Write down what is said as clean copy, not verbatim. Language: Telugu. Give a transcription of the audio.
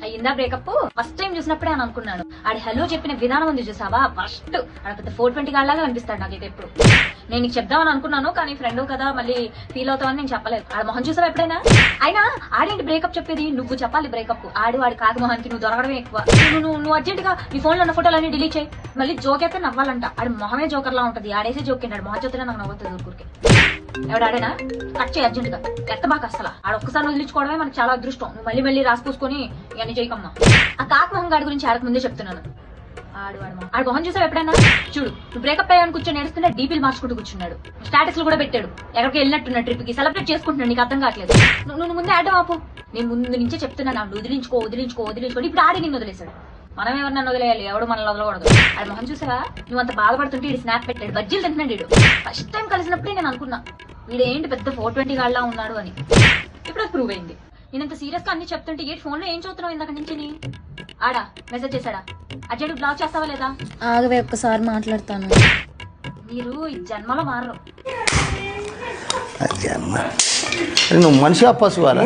అయ్యిందా బ్రేకప్? ఫస్ట్ టైం చూసినప్పుడే అని అనుకున్నాను. ఆడి హలో చెప్పిన విధానం ఉంది చూసావా, ఫస్ట్ ఆడ పెద్ద 420 గాళ్ళగా అనిపిస్తాడు నాకైతే. ఎప్పుడు నేను నీకు చెప్దామని అనుకున్నాను, కానీ ఫ్రెండ్ కదా మళ్ళీ ఫీల్ అవుతావని నేను చెప్పలేదు. ఆడ మొహం చూసావా ఎప్పుడైనా? అయినా ఆడేంటి బ్రేకప్ చెప్పేది? నువ్వు చెప్పాలి బ్రేకప్. వాడి కాకి మొహానికి నువ్వు దొరకడమే ఎక్కువ. నువ్వు అర్జెంట్ గా నీ ఫోన్ లో ఉన్న ఫోటోలన్నీ డిలీట్ చేయి. మళ్ళీ జోక్ అయితే నవ్వాలంట. ఆడి మొహమే జోకర్ లా ఉంటది. ఆడేసే జోక్ ఆడు మొహం చూస్తేనే నాకు నవ్వుతుంది ఊరికే. ఎవడాడేనా కట్ చేయి అర్జెంట్ గా. ఎత్తబాక అసలు ఆడ ఒక్కసారి వదిలించుకోవడమే మనకు చాలా అదృష్టం. నువ్వు మళ్ళీ రాసుకూసుకొని ఇవన్నీ చేయకమ్మా. ఆ కాకి మొహం గాడి గురించి ఆడక ముందే చెప్తున్నాను. ఆడు మొహం చూసావు ఎప్పుడైనా? చూడు, నువ్వు బ్రేకప్ అయ్యాను కూర్చొని ఏడుస్తుంటే డీపీలు మార్చుకుంటూ కూర్చున్నాడు. స్టాటస్ కూడా పెట్టాడు. ఎక్కడికి వెళ్ళినట్టున్న ట్రిప్ కి సెలబ్రేట్ చేసుకుంటున్నాడు. నీకు అర్థం కావట్లేదు. నువ్వు ముందే ఆడడం ఆపు. నేను ముందు నుంచే చెప్తున్నాను వదిలించుకో. ఇప్పుడు ఆడి నిన్ను వదిలేశాడు. మనం ఎవరిని వదిలేయాలి, ఎవడు మనల్ని వదలకూడదు. ఆడు మొహం చూసావా? నువ్వు అంత బాధపడుతుంటే ఇడు స్నాప్ పెట్టాడు. బజ్జీలు తింటున్నాడు వీడు. ఫస్ట్ టైం కలిసినప్పుడే నేను అనుకున్నా వీడేంటి పెద్ద 420 గాళ్ళ ఉన్నాడు అని. ఇప్పుడు అది ప్రూవ్ అయింది. నేనంత సీరియస్ గా అన్ని చెప్తుంటే ఏ ఫోన్ లో ఏం చూస్తున్నావు ఇందాక నుంచి? ఆడా మెసేజ్ చేశాడా? అర్జెంట్ బ్లాక్ చేస్తావా లేదా? ఆగవే ఒక్కసారి మాట్లాడతాను. మీరు ఈ జన్మలో మారరు. నువ్వు మనిషి పశువాలా?